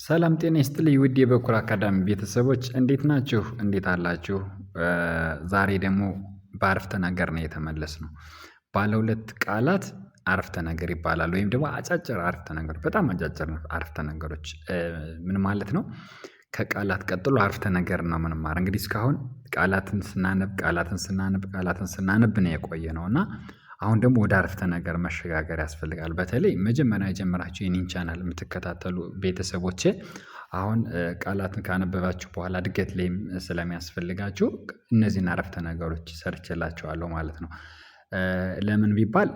ሰላም ጤና ይስጥልኝ ውድ የበኩር አካዳሚ ቤተሰቦች እንዴት ናችሁ? እንዴት አላችሁ? ዛሬ ደግሞ በአረፍተ ነገር ነው የተመለስነው። ባለ ሁለት ቃላት አረፍተ ነገር ይባላል ወይም ደግሞ አጫጭር አረፍተ ነገር በጣም አጫጭር አረፍተ ነገሮች ምን ማለት ነው? ከቃላት ቀጥሎ አረፍተ ነገር ነው የምንማረው። እንግዲህ እስካሁን ቃላትን ስናነብ ነው የቆየነው እና አሁን ደግሞ ወደ አረፍተ ነገር መሸጋገር ያስፈልጋል። በተለይ መጀመሪያ የጀመራችሁ የኔን ቻናል የምትከታተሉ ቤተሰቦቼ አሁን ቃላትን ካነበባችሁ በኋላ እድገት ላይም ስለሚያስፈልጋችሁ እነዚህን አረፍተ ነገሮች ሰርቼላችኋለሁ ማለት ነው። ለምን ቢባል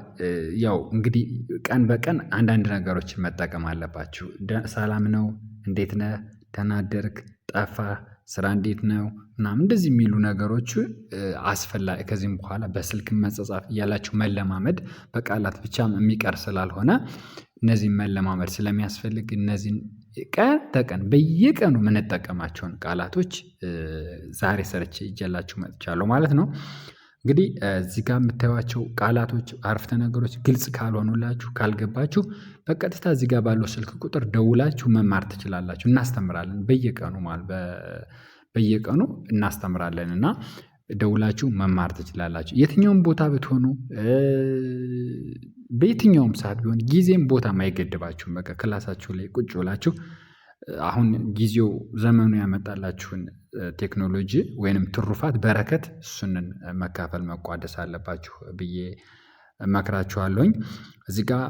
ያው እንግዲህ ቀን በቀን አንዳንድ ነገሮችን መጠቀም አለባችሁ። ሰላም ነው፣ እንዴት ነህ፣ ደህና አደርክ፣ ጠፋህ፣ ስራ እንዴት ነው ምናምን እንደዚህ የሚሉ ነገሮች አስፈላጊ ከዚህም በኋላ በስልክ መጻጻፍ እያላችሁ መለማመድ በቃላት ብቻም የሚቀር ስላልሆነ እነዚህን መለማመድ ስለሚያስፈልግ እነዚህን ቀን ተቀን በየቀኑ የምንጠቀማቸውን ቃላቶች ዛሬ ሰርቼ ይዤላችሁ መጥቻለሁ ማለት ነው። እንግዲህ እዚህ ጋር የምታዩዋቸው ቃላቶች አረፍተ ነገሮች ግልጽ ካልሆኑላችሁ ካልገባችሁ በቀጥታ እዚህ ጋር ባለው ስልክ ቁጥር ደውላችሁ መማር ትችላላችሁ። እናስተምራለን በየቀኑ በየቀኑ እናስተምራለን እና ደውላችሁ መማር ትችላላችሁ። የትኛውም ቦታ ብትሆኑ በየትኛውም ሰዓት ቢሆን ጊዜም ቦታም አይገድባችሁም። በቃ ክላሳችሁ ላይ ቁጭ ብላችሁ አሁን ጊዜው ዘመኑ ያመጣላችሁን ቴክኖሎጂ ወይንም ትሩፋት በረከት እሱንን መካፈል መቋደስ አለባችሁ ብዬ እመክራችኋለሁኝ። እዚህ ጋር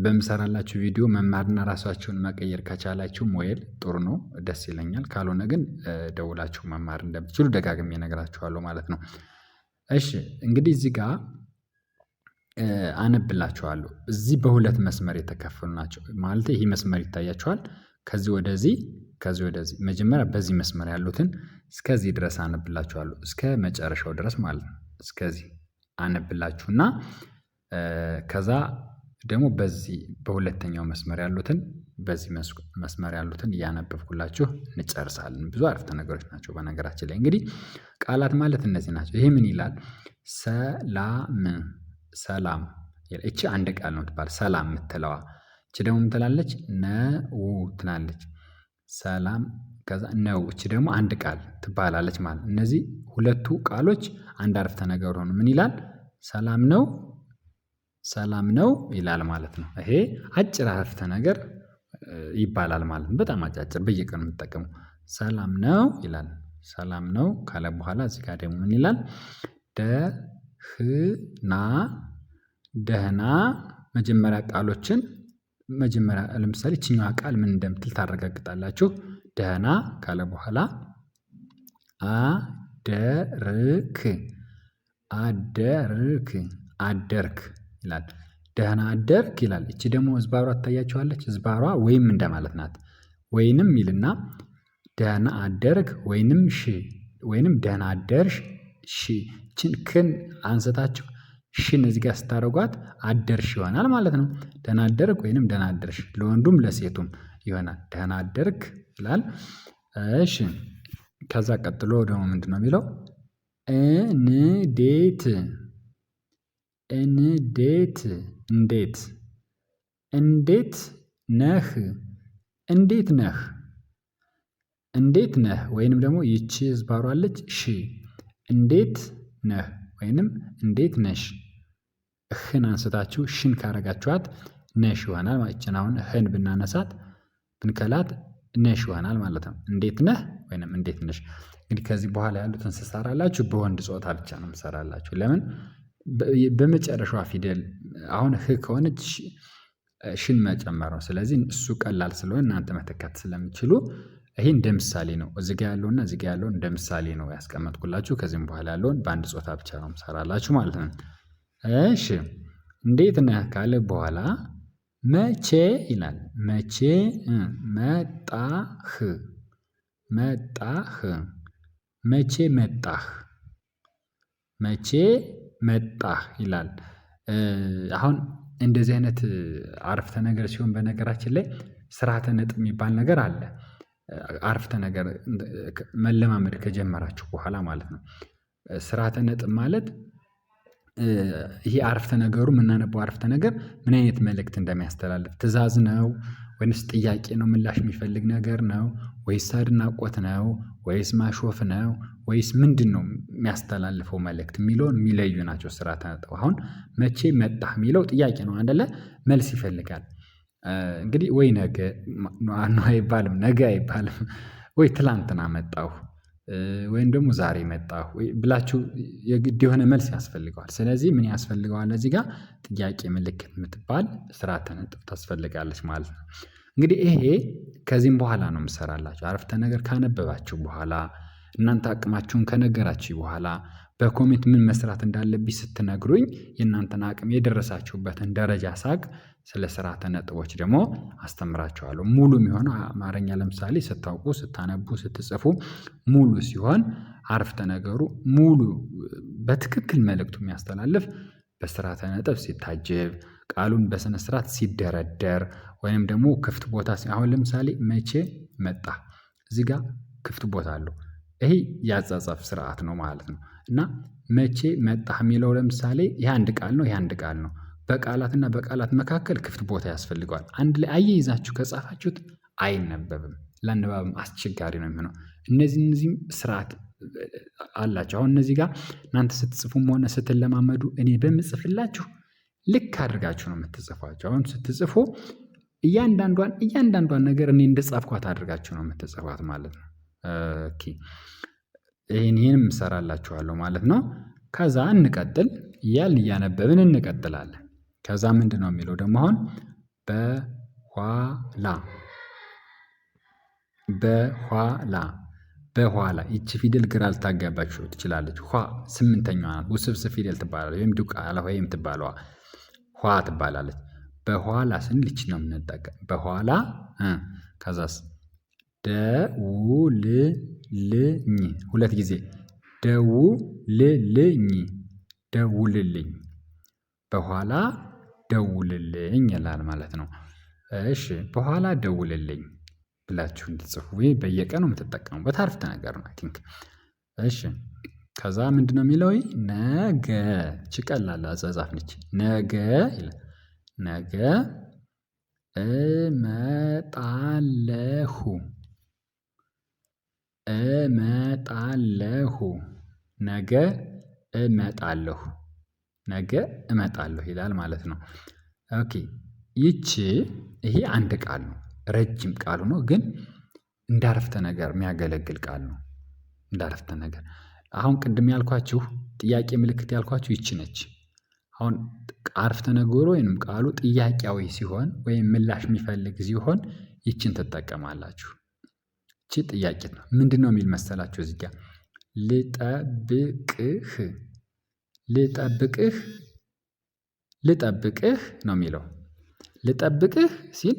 በምሰራላችሁ ቪዲዮ መማርና ራሳችሁን መቀየር ከቻላችሁ ሞዴል ጥሩ ነው፣ ደስ ይለኛል። ካልሆነ ግን ደውላችሁ መማር እንደምትችሉ ደጋግሜ እነግራችኋለሁ ማለት ነው። እሺ እንግዲህ እዚህ ጋር አነብላችኋለሁ። እዚህ በሁለት መስመር የተከፈሉ ናቸው ማለት ይሄ መስመር ይታያችኋል። ከዚህ ወደዚህ መጀመሪያ በዚህ መስመር ያሉትን እስከዚህ ድረስ አነብላችኋለሁ እስከ መጨረሻው ድረስ ማለት ነው። እስከዚህ አነብላችሁና ከዛ ደግሞ በዚህ በሁለተኛው መስመር ያሉትን በዚህ መስመር ያሉትን እያነበብኩላችሁ እንጨርሳለን። ብዙ አረፍተ ነገሮች ናቸው በነገራችን ላይ። እንግዲህ ቃላት ማለት እነዚህ ናቸው። ይሄ ምን ይላል? ሰላም እቺ አንድ ቃል ነው ትባል። ሰላም የምትለዋ እቺ ደግሞ ምን ትላለች? ነው ትላለች። ሰላም ከዛ ነው እቺ ደግሞ አንድ ቃል ትባላለች ማለት። እነዚህ ሁለቱ ቃሎች አንድ አረፍተ ነገር ሆኑ ምን ይላል? ሰላም ነው ይላል ማለት ነው። ይሄ አጭር አረፍተ ነገር ይባላል ማለት ነው። በጣም አጫጭር በየቀኑ የምትጠቀሙ ሰላም ነው ይላል። ሰላም ነው ካለ በኋላ እዚህ ጋር ደግሞ ምን ይላል? ደህና መጀመሪያ ቃሎችን መጀመሪያ ለምሳሌ ይችኛዋ ቃል ምን እንደምትል ታረጋግጣላችሁ። ደህና ካለ በኋላ አደርክ ይላል። ደህና አደርክ ይላል። እቺ ደግሞ ዝባሯ ትታያችኋለች። ዝባሯ ወይም እንደማለት ናት። ወይንም ይልና ደህና አደርክ ወይንም ደህና አደርሽ እቺን ክን አንስታችሁ ሽን እዚህ ጋር ስታደርጓት አደርሽ ይሆናል ማለት ነው። ደህና አደርክ ወይንም ደህና አደርሽ ለወንዱም ለሴቱም ይሆናል። ደህና አደርክ ይላል። እሺ ከዛ ቀጥሎ ደግሞ ምንድነው የሚለው? እንዴት ነህ ወይንም ደግሞ ይቺ ዝባሯ አለች እንዴት ነህ ወይንም እንዴት ነሽ። እህን አንስታችሁ ሽን ካረጋችኋት ነሽ ይሆናል ማለት ነው። አሁን እህን ብናነሳት ብንከላት ነሽ ይሆናል ማለት ነው። እንዴት ነህ ወይንም እንዴት ነሽ። እንግዲህ ከዚህ በኋላ ያሉትን ትሰራላችሁ በወንድ ጾታ ብቻ ነው የምሰራላችሁ። ለምን? በመጨረሻዋ ፊደል አሁን ህ ከሆነች ሽን መጨመር ነው። ስለዚህ እሱ ቀላል ስለሆነ እናንተ መተካት ስለምችሉ ይሄ እንደ ምሳሌ ነው። እዚህ ጋር ያለውና እዚህ ጋር ያለውን እንደ ምሳሌ ነው ያስቀመጥኩላችሁ። ከዚህም በኋላ ያለውን በአንድ ጾታ ብቻ ነው የምሰራላችሁ ማለት ነው። እሺ እንዴት ነህ ካለ በኋላ መቼ ይላል። መቼ መጣህ ይላል። አሁን እንደዚህ አይነት አረፍተ ነገር ሲሆን በነገራችን ላይ ስርዓተ ነጥብ የሚባል ነገር አለ። አረፍተ ነገር መለማመድ ከጀመራችሁ በኋላ ማለት ነው። ስርዓተ ነጥብ ማለት ይሄ አረፍተ ነገሩ የምናነበው አረፍተ ነገር ምን አይነት መልእክት እንደሚያስተላልፍ ትእዛዝ ነው ወይንስ ጥያቄ ነው ምላሽ የሚፈልግ ነገር ነው? ወይስ አድናቆት ነው? ወይስ ማሾፍ ነው? ወይስ ምንድነው የሚያስተላልፈው መልእክት የሚለውን የሚለዩ ናቸው ስርዓተ ነጥብ። አሁን መቼ መጣህ የሚለው ጥያቄ ነው አይደለ? መልስ ይፈልጋል። እንግዲህ ወይ ነገ አይባልም፣ ነገ አይባልም፣ ወይ ትላንትና መጣሁ ወይም ደግሞ ዛሬ መጣሁ ብላችሁ የግድ የሆነ መልስ ያስፈልገዋል። ስለዚህ ምን ያስፈልገዋል እዚህ ጋር ጥያቄ ምልክት የምትባል ስርዓተ ነጥብ ታስፈልጋለች ማለት ነው። እንግዲህ ይሄ ከዚህም በኋላ ነው የምሰራላችሁ። አረፍተ ነገር ካነበባችሁ በኋላ እናንተ አቅማችሁን ከነገራችሁ በኋላ በኮሜንት ምን መስራት እንዳለብኝ ስትነግሩኝ የእናንተን አቅም የደረሳችሁበትን ደረጃ ሳቅ ስለ ስርዓተ ነጥቦች ደግሞ አስተምራችኋለሁ። ሙሉ የሚሆነው አማርኛ ለምሳሌ ስታውቁ ስታነቡ ስትጽፉ ሙሉ ሲሆን አረፍተ ነገሩ ሙሉ በትክክል መልእክቱ የሚያስተላልፍ በስርዓተ ነጥብ ሲታጀብ ቃሉን በስነ ስርዓት ሲደረደር ወይንም ደግሞ ክፍት ቦታ አሁን ለምሳሌ መቼ መጣ እዚህ ጋር ክፍት ቦታ አለው። ይሄ የአጻጻፍ ስርዓት ነው ማለት ነው። እና መቼ መጣህ የሚለው ለምሳሌ ይሄ አንድ ቃል ነው፣ ይሄ አንድ ቃል ነው። በቃላትና በቃላት መካከል ክፍት ቦታ ያስፈልገዋል። አንድ ላይ አያይዛችሁ ከጻፋችሁት አይነበብም፣ ለአነባብም አስቸጋሪ ነው የሚሆነው። እነዚህም ስርዓት አላቸው። አሁን እነዚህ ጋር እናንተ ስትጽፉም ሆነ ስትለማመዱ እኔ በምጽፍላችሁ ልክ አድርጋችሁ ነው የምትጽፏቸው። አሁን ስትጽፉ እያንዳንዷን ነገር እኔ እንደጻፍኳት አድርጋችሁ ነው የምትጽፏት ማለት ነው። ኦኬ ይሄንም እሰራላችኋለሁ ማለት ነው። ከዛ እንቀጥል እያልን እያነበብን እንቀጥላለን። ከዛ ምንድነው የሚለው ደግሞ አሁን በኋላ በኋላ ይቺ ፊደል ግራ ልታጋባችሁ ትችላለች። ስምንተኛዋ ናት። ውስብስብ ፊደል ትባላለች ወይም ዱቃላ ወይም ትባለዋ ትባላለች። በኋላ ስንል ይቺ ነው የምንጠቀም። በኋላ ከዛስ ደውልልኝ ሁለት ጊዜ ደውልልኝ በኋላ ደውልልኝ ይላል ማለት ነው። እሺ በኋላ ደውልልኝ ብላችሁ እንድትጽፉ በየቀኑ የምትጠቀሙበት አረፍተ ነገር ነው። አይ ቲንክ እሺ ከዛ ምንድነው የሚለው ነገ እቺ ቀላል አጻጻፍ ነች። ነገ ይላል ነገ እመጣለሁ ነገ እመጣለሁ ይላል ማለት ነው። ኦኬ ይሄ አንድ ቃል ነው። ረጅም ቃል ሆኖ ግን እንደ አረፍተ ነገር የሚያገለግል ቃል ነው። እንደ አረፍተ ነገር አሁን ቅድም ያልኳችሁ ጥያቄ ምልክት ያልኳችሁ ይቺ ነች። አሁን አረፍተ ነገሩ ወይንም ቃሉ ጥያቄያዊ ሲሆን ወይም ምላሽ የሚፈልግ ሲሆን ይቺን ትጠቀማላችሁ። ይቺ ጥያቄ ነው። ምንድነው የሚል መሰላችሁ እዚህ ጋር ልጠብቅህ ነው የሚለው። ልጠብቅህ ሲል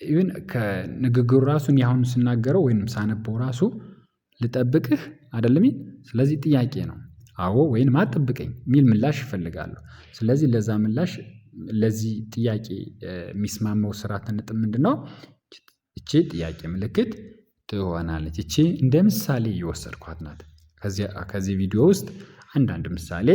ኢቭን ከንግግሩ ራሱ እኔ አሁን ስናገረው ወይንም ሳነበው ራሱ ልጠብቅህ አይደለም የሚል። ስለዚህ ጥያቄ ነው። አዎ ወይንም አትጠብቀኝ የሚል ምላሽ ይፈልጋሉ። ስለዚህ ለዛ ምላሽ ለዚህ ጥያቄ የሚስማማው ስርዓተ ነጥብ ምንድነው? እቺ ጥያቄ ምልክት ትሆናለች። እቺ እንደ ምሳሌ እየወሰድኳት ናት። ከዚህ ቪዲዮ ውስጥ አንዳንድ ምሳሌ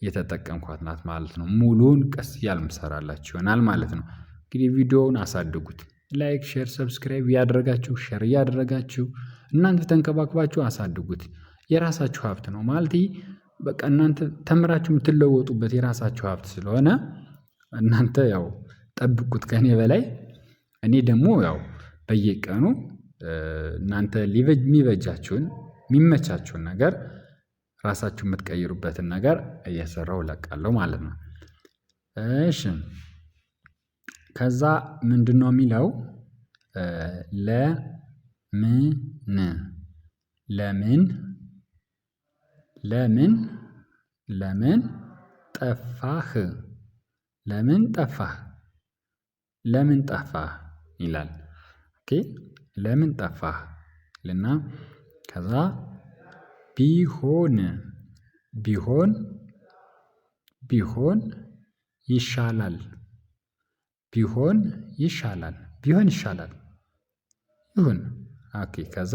የተጠቀምኳት ናት ማለት ነው። ሙሉውን ቀስ እያልን እሰራላችሁ ይሆናል ማለት ነው። እንግዲህ ቪዲዮውን አሳድጉት። ላይክ፣ ሼር፣ ሰብስክራይብ እያደረጋችሁ ሼር እያደረጋችሁ እናንተ ተንከባክባችሁ አሳድጉት። የራሳችሁ ሀብት ነው ማለት በቃ እናንተ ተምራችሁ የምትለወጡበት የራሳችሁ ሀብት ስለሆነ እናንተ ያው ጠብቁት ከኔ በላይ። እኔ ደግሞ ያው በየቀኑ እናንተ የሚበጃችሁን የሚመቻችሁን ነገር ራሳችሁ የምትቀይሩበትን ነገር እየሰራሁ እለቃለሁ ማለት ነው። እሺ ከዛ ምንድነው የሚለው ለምን ጠፋህ ይላል። ኦኬ ለምን ጠፋህ ይልና ከዛ ቢሆን ይሻላል ይሁን ኦኬ ከዛ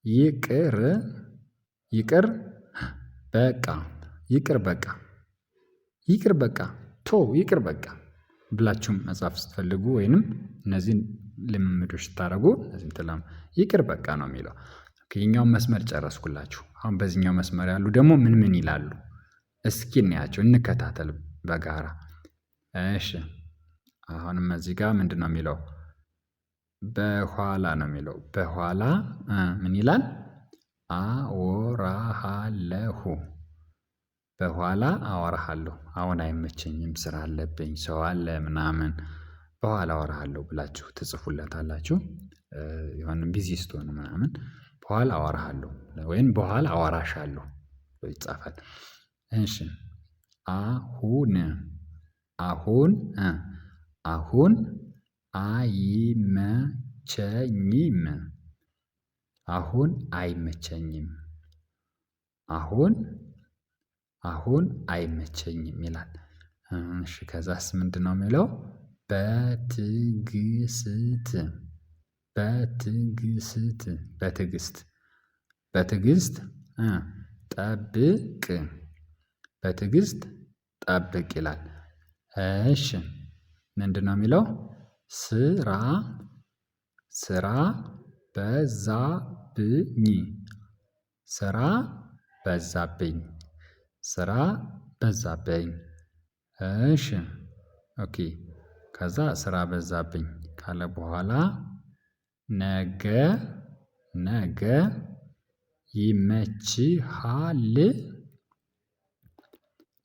ይቅር በቃ ይቅር በቃ ብላችሁም መጻፍ ስትፈልጉ ወይንም እነዚህን ልምምዶች ስታደርጉ እነዚህን ይቅር በቃ ነው የሚለው። ይሄኛውን መስመር ጨረስኩላችሁ። አሁን በዚህኛው መስመር ያሉ ደግሞ ምን ምን ይላሉ? እስኪ እንያቸው እንከታተል በጋራ። እሺ አሁንም እዚህ ጋር ምንድነው የሚለው? በኋላ ነው የሚለው። በኋላ ምን ይላል? አወራሃለሁ። በኋላ አወራሃለሁ። አሁን አይመቸኝም ስራ አለብኝ ሰው አለ ምናምን በኋላ አወራሃለሁ ብላችሁ ትጽፉለታላችሁ። የሆነ ቢዚ ስትሆኑ ምናምን በኋላ አወራሃለሁ ወይም በኋላ አወራሻለሁ ይጻፋል። እሺ አሁን አሁን አሁን አይመቸኝም። አሁን አይመቸኝም። አሁን አሁን አይመቸኝም ይላል። እሺ ከዛስ ምንድነው የሚለው? በትዕግስት በትዕግስት በትዕግስት በትዕግስት ጠብቅ በትዕግስት ጠብቅ ይላል። እሺ ምንድነው የሚለው? ስራ ስራ በዛብኝ ስራ በዛብኝ ስራ በዛብኝ። እሺ ኦኬ ከዛ ስራ በዛብኝ ካለ በኋላ ነገ ነገ ይመችሃል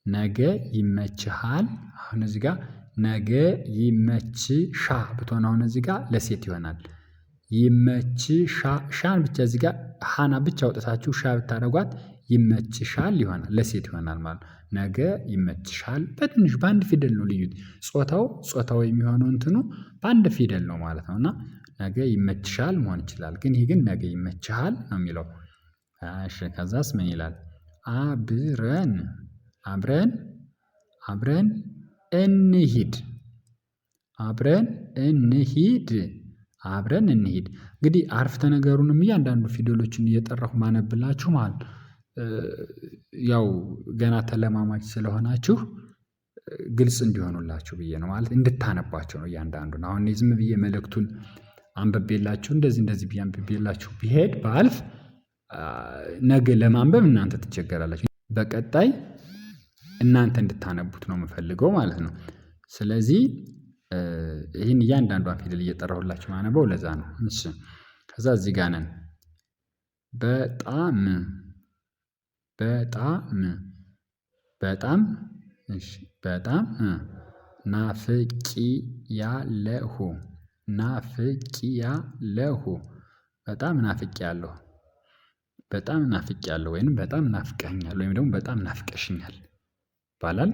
ነገ ይመችሃል። አሁን እዚህ ጋር ነገ ይመችሻ ብትሆን አሁን እዚህ ጋር ለሴት ይሆናል። ይመችሻ ሻን ብቻ እዚህ ጋር ሃና ብቻ አውጥታችሁ ሻ ብታደርጓት ይመችሻል ይሆናል ለሴት ይሆናል ማለት ነው። ነገ ይመችሻል በትንሽ በአንድ ፊደል ነው ልዩት። ጾታው የሚሆነው እንትኑ በአንድ ፊደል ነው ማለት ነው። እና ነገ ይመችሻል መሆን ይችላል። ግን ይሄ ግን ነገ ይመችሃል ነው የሚለው። እሺ ከዛስ ምን ይላል? አብረን አብረን አብረን እንሂድ አብረን እንሂድ አብረን እንሂድ። እንግዲህ አረፍተ ነገሩንም እያንዳንዱ ፊደሎችን እየጠራሁ ማነብላችሁ ማለት ያው ገና ተለማማጅ ስለሆናችሁ ግልጽ እንዲሆኑላችሁ ብዬ ነው ማለት እንድታነቧቸው ነው። እያንዳንዱን አሁን እኔ ዝም ብዬ መልእክቱን አንብቤላችሁ እንደዚህ ብዬ አንብቤላችሁ ቢሄድ ባልፍ ነገ ለማንበብ እናንተ ትቸገራላችሁ። በቀጣይ እናንተ እንድታነቡት ነው የምፈልገው ማለት ነው። ስለዚህ ይህን እያንዳንዷን ፊደል እየጠራሁላችሁ ማነበው ለዛ ነው። እሺ ከዛ እዚህ ጋር ነን። በጣም በጣም በጣም እሺ በጣም ናፍቄያለሁ ናፍቄያለሁ በጣም ናፍቄያለሁ በጣም ናፍቄያለሁ ወይንም በጣም ናፍቀኸኛል ወይም ደግሞ በጣም ናፍቀሽኛል ይባላል።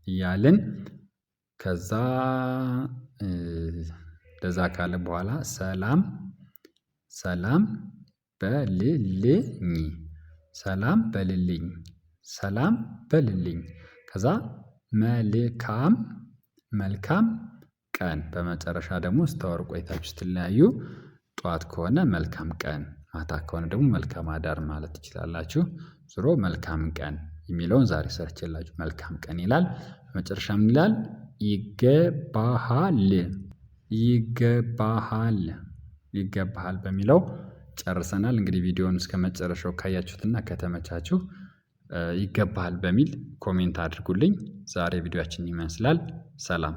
እያልን ከዛ እንደዛ ካለ በኋላ ሰላም ሰላም በልልኝ ሰላም በልልኝ ሰላም በልልኝ። ከዛ መልካም መልካም ቀን በመጨረሻ ደግሞ ስታወሩ ቆይታችሁ ስትለያዩ ጠዋት ከሆነ መልካም ቀን ማታ ከሆነ ደግሞ መልካም አዳር ማለት ትችላላችሁ። ዞሮ መልካም ቀን የሚለውን ዛሬ ሰርቼላችሁ መልካም ቀን ይላል። በመጨረሻ ምን ይላል? ይገባሃል ይገባሃል ይገባሃል በሚለው ጨርሰናል። እንግዲህ ቪዲዮውን እስከመጨረሻው ካያችሁትና ከተመቻችሁ ይገባሃል በሚል ኮሜንት አድርጉልኝ። ዛሬ ቪዲዮአችን ይመስላል። ሰላም